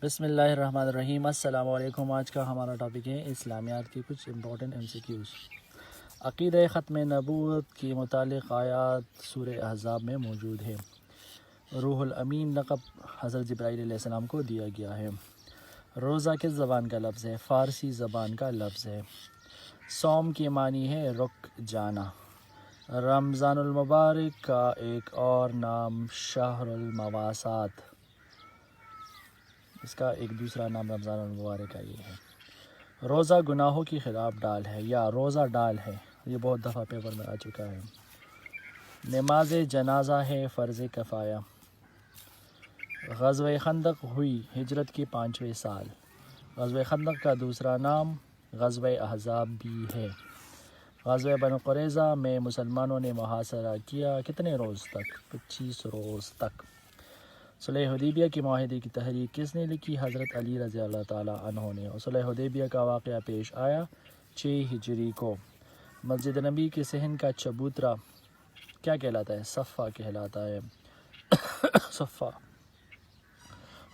بسم اللہ الرحمن الرحیم۔ السلام علیکم۔ آج کا ہمارا ٹاپک ہے اسلامیات کی کچھ امپورٹنٹ MCQs۔ عقیدہ ختم نبوت کے متعلق آیات سورہ احزاب میں موجود ہے۔ روح الامین لقب حضرت جبرائیل علیہ السلام کو دیا گیا ہے۔ روزہ کس زبان کا لفظ ہے؟ فارسی زبان کا لفظ ہے۔ صوم کی معنی ہے رک جانا۔ رمضان المبارک کا ایک اور نام شہر المواسات، اس کا ایک دوسرا نام رمضان المبارک کا یہ ہے۔ روزہ گناہوں کی خلاف ڈال ہے یا روزہ ڈال ہے، یہ بہت دفعہ پیپر میں آ چکا ہے۔ نماز جنازہ ہے فرض کفایہ۔ غزوہ خندق ہوئی ہجرت کے 5ویں سال۔ غزوہ خندق کا دوسرا نام غزوہ احزاب بھی ہے۔ غزوہ بنو قریظہ میں مسلمانوں نے محاصرہ کیا کتنے روز تک؟ 25 روز تک۔ صلح حدیبیہ کے معاہدے کی تحریر کس نے لکھی؟ حضرت علی رضی اللہ تعالیٰ عنہ نے۔ اور صلح حدیبیہ کا واقعہ پیش آیا 6 ہجری کو۔ مسجد نبی کے صحن کا چبوترا کیا کہلاتا ہے؟ صفہ کہلاتا ہے۔ صفہ۔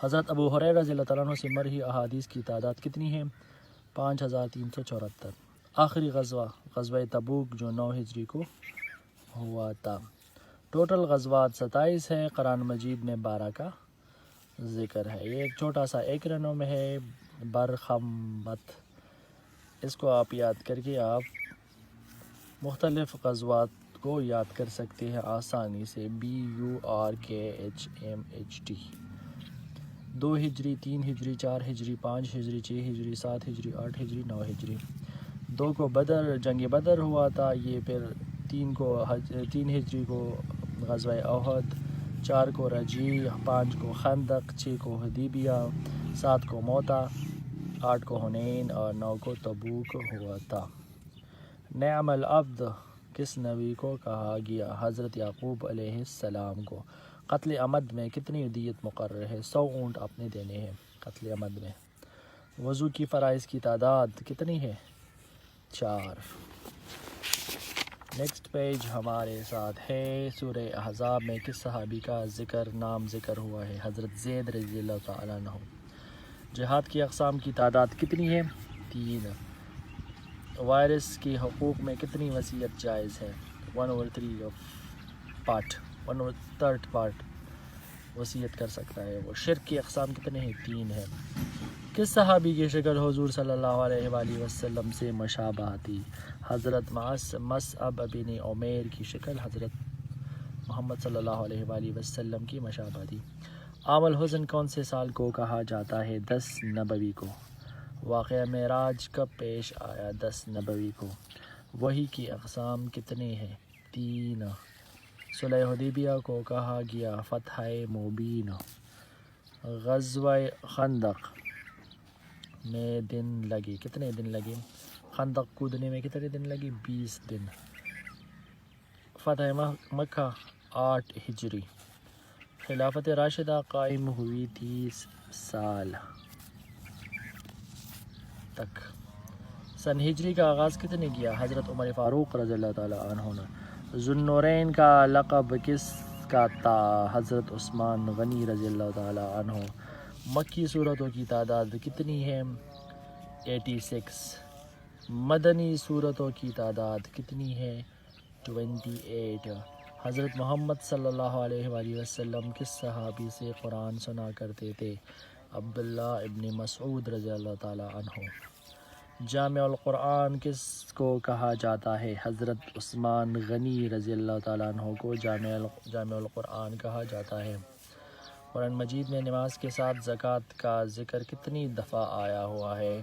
حضرت ابو ہریرہ رضی اللہ تعالیٰ عنہ سے مرحی احادیث کی تعداد کتنی ہے؟ 5374۔ آخری غزوہ غزوہ تبوک جو 9 ہجری کو ہوا تھا۔ ٹوٹل غزوات 27 ہے۔ قرآن مجید میں 12 کا ذکر ہے۔ یہ ایک چھوٹا سا ایکرونیم میں ہے، برخمبت۔ اس کو آپ یاد کر کے آپ مختلف غزوات کو یاد کر سکتے ہیں آسانی سے۔ BURKHMHT۔ 2 ہجری، 3 ہجری، 4 ہجری، 5 ہجری، 6 ہجری، 7 ہجری، 8 ہجری، 9 ہجری۔ 2 کو جنگ بدر ہوا تھا، یہ پھر 3 ہجری کو غزوہ احد، 4 کو رجیع، 5 کو خندق، 6 کو حدیبیہ، 7 کو موتا، 8 کو حنین اور 9 کو تبوک ہوا تھا۔ نعم العبد کس نبی کو کہا گیا؟ حضرت یعقوب علیہ السلام کو۔ قتل عمد میں کتنی دیت مقرر ہے؟ 100 اونٹ اپنے دینے ہیں قتل عمد میں۔ وضو کی فرائض کی تعداد کتنی ہے؟ 4۔ نیکسٹ پیج ہمارے ساتھ ہے۔ سورہ احزاب میں کس صحابی کا نام ذکر ہوا ہے؟ حضرت زید رضی اللہ تعالیٰ عنہ۔ جہاد کی اقسام کی تعداد کتنی ہے؟ 3۔ وارث کے حقوق میں کتنی وصیت جائز ہے؟ 1/3 پارٹ وصیت کر سکتا ہے وہ۔ شرک کی اقسام کتنے ہیں؟ 3 ہے۔ کس صحابی کی شکل حضور صلی اللہ علیہ وآلہ وسلم سے مشابہ تھی؟ حضرت مصعب بن عمیر کی شکل حضرت محمد صلی اللہ علیہ وآلہ وسلم کی مشابہ تھی۔ عام الحزن کون سے سال کو کہا جاتا ہے؟ 10 نبوی کو۔ واقعہ معراج کب پیش آیا؟ 10 نبوی کو۔ وحی کی اقسام کتنے ہیں؟ 3۔ صلح حدیبیہ کو کہا گیا فتح مبین۔ غزوہ خندق میں دن لگے کتنے دن لگے؟ خندق کودنے میں کتنے دن لگے؟ 20 دن۔ فتح مکہ 8 ہجری۔ خلافت راشدہ قائم ہوئی 30 سال تک۔ سن ہجری کا آغاز کس نے کیا؟ حضرت عمر فاروق رضی اللہ تعالیٰ عنہ نے۔ ذو النورین کا لقب کس کا تھا؟ حضرت عثمان غنی رضی اللہ تعالیٰ عنہ۔ مکی سورتوں کی تعداد کتنی ہے؟ 86۔ مدنی سورتوں کی تعداد کتنی ہے؟ 28۔ حضرت محمد صلی اللہ علیہ وآلہ وسلم کس صحابی سے قرآن سنا کرتے تھے؟ عبداللہ ابن مسعود رضی اللہ تعالیٰ عنہ۔ جامع القرآن کس کو کہا جاتا ہے؟ حضرت عثمان غنی رضی اللہ تعالیٰ عنہ کو جامع القرآن کہا جاتا ہے۔ قرآن مجید میں نماز کے ساتھ زکوٰۃ کا ذکر کتنی دفعہ آیا ہوا ہے؟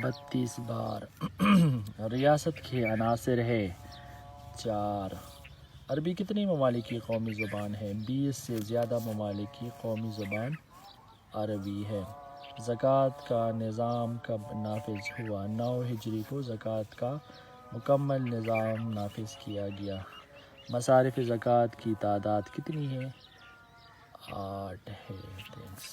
32 بار۔ ریاست کے عناصر ہے 4۔ عربی کتنی ممالک کی قومی زبان ہے؟ 20 سے زیادہ ممالک کی قومی زبان عربی ہے۔ زکوٰۃ کا نظام کب نافذ ہوا؟ 9 ہجری کو زکوٰۃ کا مکمل نظام نافذ کیا گیا۔ مصارف زکوٰۃ کی تعداد کتنی ہے؟ 8 ہے۔ تھینکس۔